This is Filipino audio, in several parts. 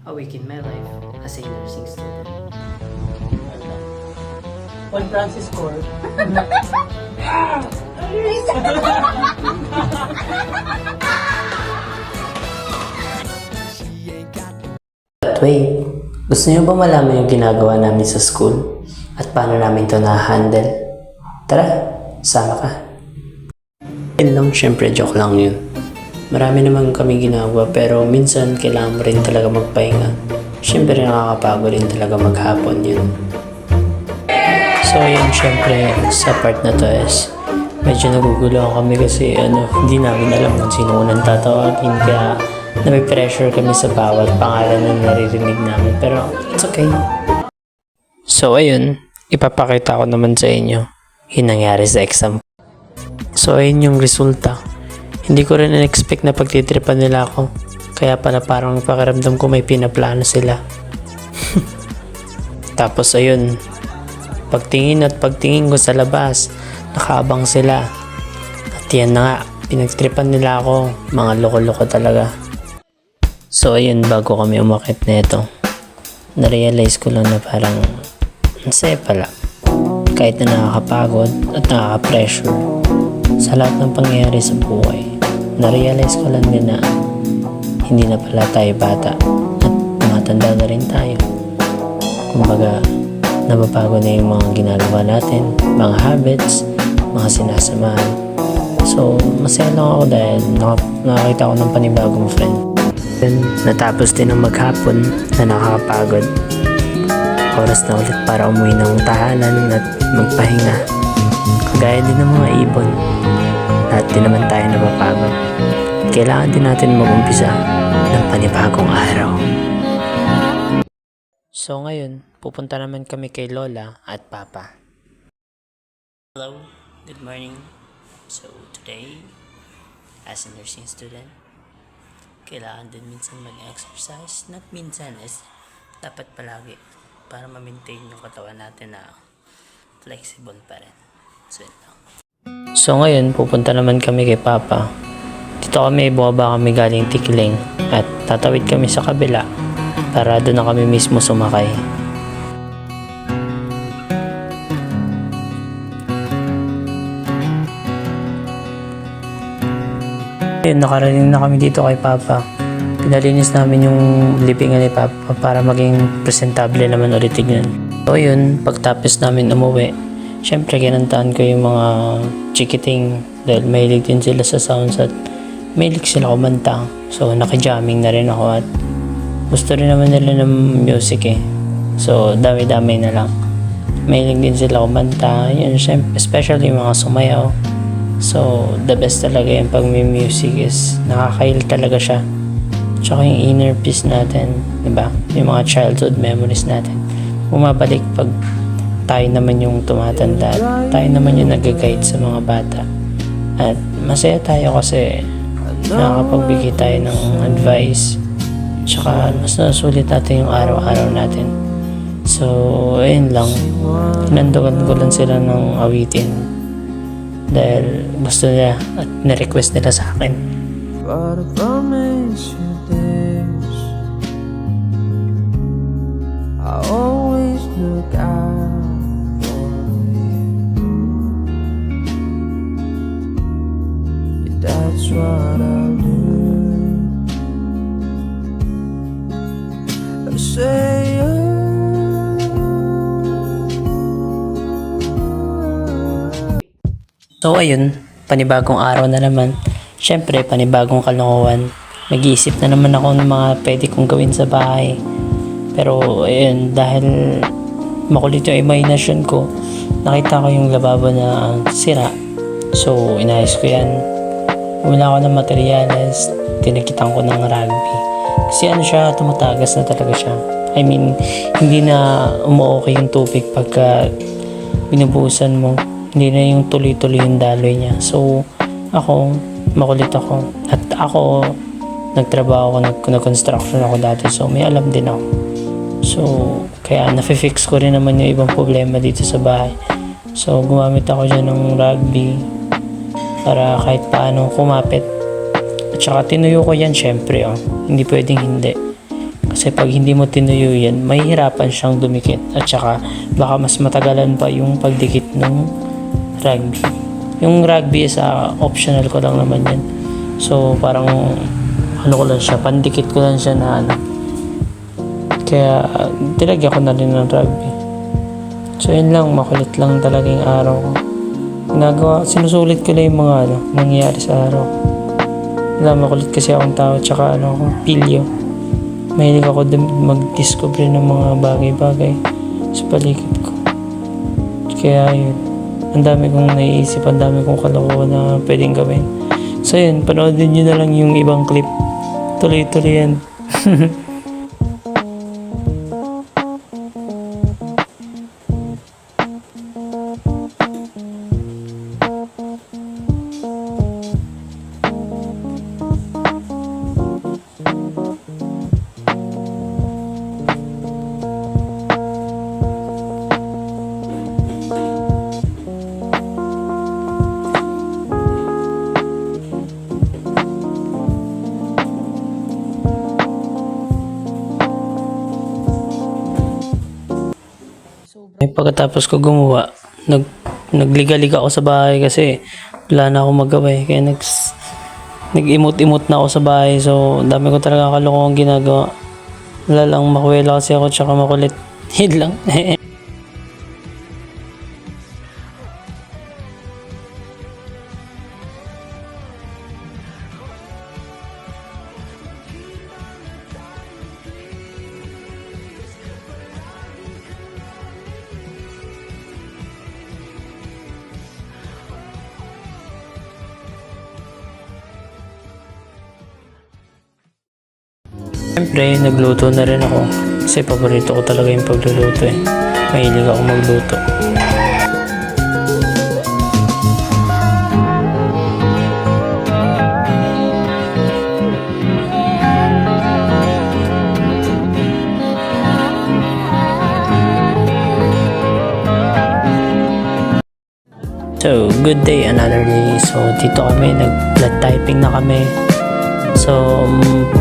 a week in my life as a nursing student. Juan Francis Core. But wait, gusto niyo ba malaman yung ginagawa namin sa school? At paano namin to na-handle? Tara, sama ka. Yun lang, syempre joke lang yun. Marami naman kami ginagawa pero minsan kailangan mo rin talaga magpahinga. Syempre nakakapagod rin talaga maghapon yun. So yun, syempre sa part na to is medyo naguguluhan kami kasi hindi namin alam kung sino unang tatawagin kaya nape-pressure kami sa bawat pangalan na naririnig namin pero it's okay. So ayun, ipapakita ko naman sa inyo yung nangyari sa exam. So ayun yung resulta. Hindi ko rin in-expect na pagtitripan nila ako. Kaya pala parang pakiramdam ko may pinaplano sila. Tapos ayun, pagtingin ko sa labas, nakaabang sila. At yan na nga, pinagtripan nila ako. Mga loko-loko talaga. So ayun, bago kami umakit na ito, na-realize ko lang na parang masaya pala. Kahit na nakakapagod at nakaka-pressure sa lahat ng pangyayari sa buhay, na-realize ko lang din na hindi na pala tayo bata at matanda na rin tayo. Kumbaga, nababago na yung mga ginagawa natin, mga habits, mga sinasamahan. So, masaya lang ako dahil nakakita ko ng panibagong friend. Then, natapos din ang maghapon na nakakapagod. Oras na ulit para umuwi ng tahanan at magpahinga. Kagaya din ng mga ibon, lahat din naman tayo napapagod. Kailangan din natin mag-umpisa ng panibagong araw. So ngayon, pupunta naman kami kay Lola at Papa. Hello, good morning. So today, as a nursing student, kailangan din minsan mag-exercise. Not minsan, is dapat palagi para ma-maintain yung katawan natin na flexible pa rin. So yun lang. So ngayon, pupunta naman kami kay Papa. Dito kami, bumaba kami galing Tikling at tatawid kami sa kabila para doon na kami mismo sumakay. Ayun, nakarating na kami dito kay Papa. Pinalinis namin yung libingan ni Papa para maging presentable naman ulit tignan. So yun, pagtapos namin umuwi, syempre kinantaan ko yung mga chikiting dahil mahilig din sila sa sounds at mahilig sila kumanta. So naka-jamming na rin ako at gusto rin naman nila ng music eh. So dami-dami na lang. Mahilig din sila kumanta. Yun, syempre, especially yung mga sumayaw. So the best talaga yung pag may music is nakakail talaga siya. Tsaka yung inner peace natin, diba? Yung mga childhood memories natin bumabalik pag tayo naman yung tumatanda at tayo naman yung nag-guide sa mga bata. At masaya tayo kasi nakakapagbigay tayo ng advice. Tsaka mas nasulit natin yung araw-araw natin. So, ayun lang. Nandugan ko lang sila ng awitin dahil gusto nila at na-request nila sa akin. But I promise you this, I always look out for you. Yeah, that's what I'll do. I say So ayun, panibagong araw na naman. Syempre, panibagong kalokohan. Nag-iisip na naman ako ng mga pwede kong gawin sa bahay. Pero ayun, dahil makulit yung imagination ko, nakita ko yung lababo na sira. So inayos ko yan. Wala ako ng materyales, tinakitan ko ng rugby. Kasi siya, tumatagas na talaga siya. I mean, hindi na umuokay yung tubig pagka binubuhusan mo. Hindi na yung tuloy-tuloy yung daloy niya. So, ako, makulit ako. At ako, nagtrabaho ako, nag-construction ako dati. So, may alam din ako. So, kaya nafe-fix ko rin naman yung ibang problema dito sa bahay. So, gumamit ako dyan ng rugby para kahit paano kumapit. At saka tinuyo ko yan syempre. Hindi pwedeng hindi. Kasi pag hindi mo tinuyo yan, mahihirapan siyang dumikit. At saka baka mas matagalan pa yung pagdikit ng rugby. Yung rugby is optional ko lang naman yan. So parang ano ko lang siya, pandikit ko lang siya na ano. Kaya tinagyan ko na rin ng rugby. So yun lang, makulit lang talaga yung araw ko. Sinusulit ko lang yung mga nangyayari sa araw. Makulit kasi akong tao, tsaka pilyo. Mahilig ako mag-discover ng mga bagay-bagay sa paligid ko. Kaya yun, ang dami kong naiisip, ang dami kong kalokohan na pwedeng gawin. So yun, panoodin nyo na lang yung ibang clip. Tuloy-tuloy yan. Pagkatapos ko gumawa, nagligalig ako sa bahay kasi wala na akong magawa eh. Kaya nag-imot-imot na ako sa bahay. So, dami ko talaga kalokohang ginagawa. Wala lang, makuwela kasi ako tsaka makulit. Hid lang. Siyempre, nagluto na rin ako. Kasi paborito ko talaga yung pagluluto eh. Mahilig ako magluto. So, good day, another day. So, dito kami, nag-blood typing na kami. So,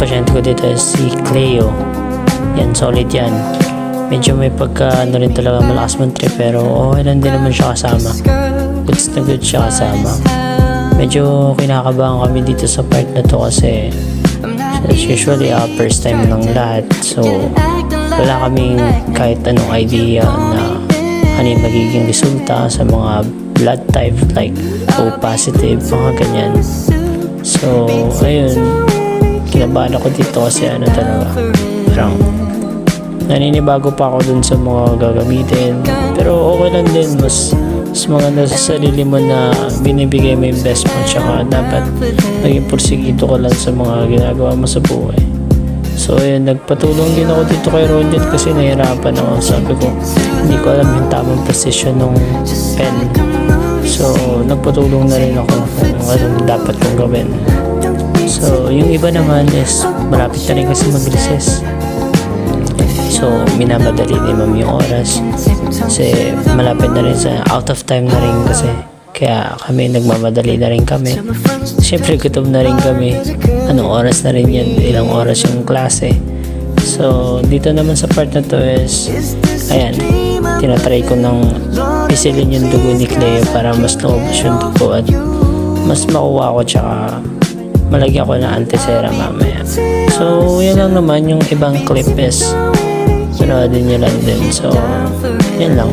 pasyente ko dito si Cleo. Yan, solid yan. Medyo may rin talaga malakas mong trip, pero okay lang din naman siya kasama. Goods na good siya kasama. Medyo kinakabahan kami dito sa part na to kasi usually first time lang lahat. So, wala kaming kahit anong idea na ano yung magiging resulta sa mga blood type like O positive, mga ganyan. So, ayun, kinabahan ako dito kasi talaga, parang naninibago pa ako dun sa mga gagamitin. Pero okay lang din, mas maganda sa sarili mo na binibigay mo yung best mo, tsaka dapat maging porsigido ka lang sa mga ginagawa mo sa buhay. So, ayun, nagpatulong din ako dito kay Ronjet kasi nahirapan ako. Sabi ko, hindi ko alam yung tamang position ng pen. So, nagpatulong na rin ako kung anong dapat kong gawin. So, yung iba naman is malapit na rin kasi mag-recess. So, minamadali ni ma'am yung oras. Kasi malapit na rin sa out of time na rin kasi. Kaya kami, nagmamadali na rin kami. Siyempre, gutom na rin kami. Anong oras na rin yan? Ilang oras yung klase. So, dito naman sa part na to is, ayan, tinatry ko ng pisilin yung dugo ni Cleo para mas naubos yung dugo at mas makuha ko tsaka malagyan ko ng antisera mamaya. So, yan lang naman yung ibang clip is panoodin nyo lang din. So, yan lang.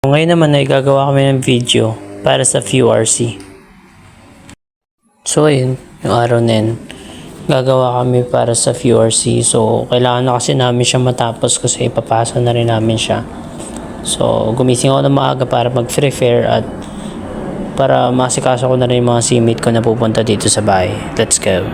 Ngayon naman ay gagawa kami ng video para sa FURC. So ayun, yung araw na yun, gagawa kami para sa FURC. So kailangan na kasi namin siya matapos kasi ipapasa na rin namin siya. So gumising ako ng maaga para mag-prepare at para masikaso ko na rin yung mga seammate ko na pupunta dito sa bahay. Let's go!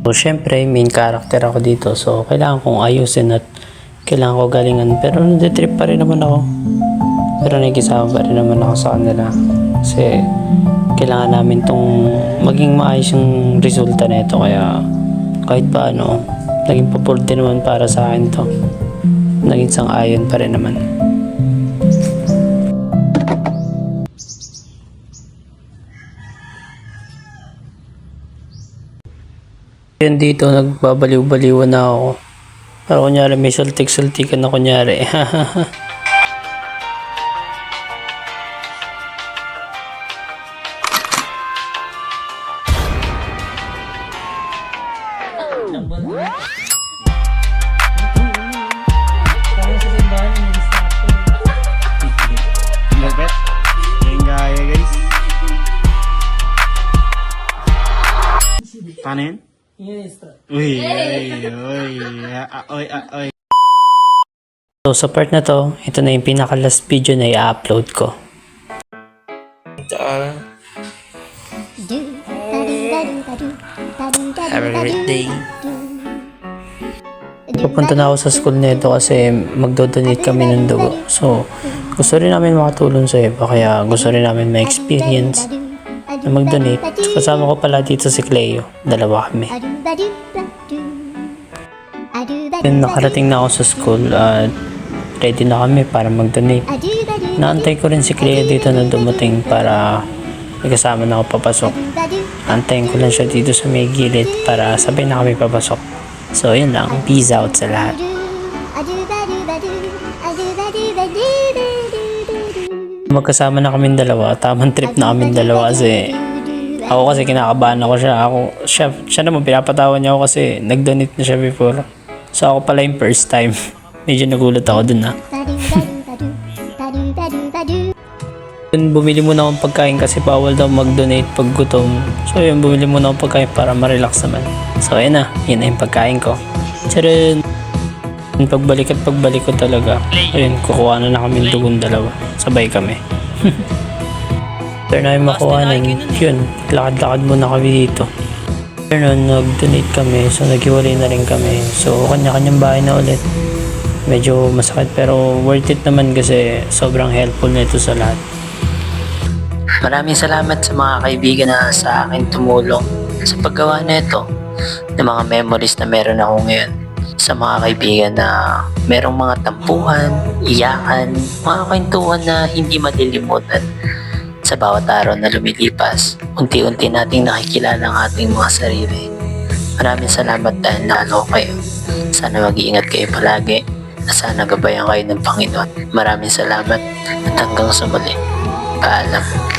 So, syempre, main character ako dito. So, kailangan kong ayusin at kailangan ko galingan. Pero nade-trip pa rin naman ako. Pero nakikisama pa rin naman ako sa kanila. Kasi, kailangan namin tong maging maayos yung resulta nito. Kaya, kahit paano, naging papulte naman para sa akin to. Naging sang-ayon pa rin naman. Yan dito, nagbabaliw-baliwan na ako. Para kunyari may saltik-saltikan na kunyari. Lupet. Yung gaya guys. Paano yun? Yes. Uy, oy. So sa part na to, ito na yung pinaka last video na i-upload ko. Happy birthday. Pupunta na ako sa school nito kasi magdo-donate kami ng dugo. So, gusto rin namin makatulong sa iba kaya gusto rin namin ma-experience na mag-donate. Kasama ko pala dito si Cleo. Dalawa kami. Yun, nakarating na ako sa school at ready na kami para mag-donate. Naantay ko rin si Cleo dito na dumating para may kasama na ako papasok. Antayin ko lang siya dito sa may gilid para sabay na kami papasok. So yun lang, peace out sa lahat. Magkasama na kami dalawa, tamang trip na kami dalawa kasi ako kasi kinakabahan ako siya naman pinapatawan niya ako kasi nag-donate na siya before. So ako pala yung first time. Medyo nagulat ako dun ha. Bumili muna akong pagkain kasi bawal daw mag-donate pag gutom. So yun, bumili muna akong pagkain para ma-relax naman. So ayun na, yun na yung pagkain ko. Tcharan! Pagbalik ko talaga. Ayun, kukuha na kami dugon dalawa. Sabay kami. After na yung makuhanan, yun, lakad-lakad muna kami dito. After nun, nag-donate kami. So naghiwalay na rin kami. So kanya-kanyang bahay na ulit. Medyo masakit pero worth it naman kasi sobrang helpful nito sa lahat. Maraming salamat sa mga kaibigan na sa akin tumulong sa paggawa nito ng mga memories na meron ako ngayon. Sa mga kaibigan na merong mga tampuhan, iyakan, mga kwentuhan na hindi malilimutan. Sa bawat araw na lumilipas, unti-unti nating nakikilala ang ating mga sarili. Maraming salamat dahil nalo kayo. Sana mag-iingat kayo palagi na sana gabayan kayo ng Panginoon. Maraming salamat at hanggang sa muli. Paalam.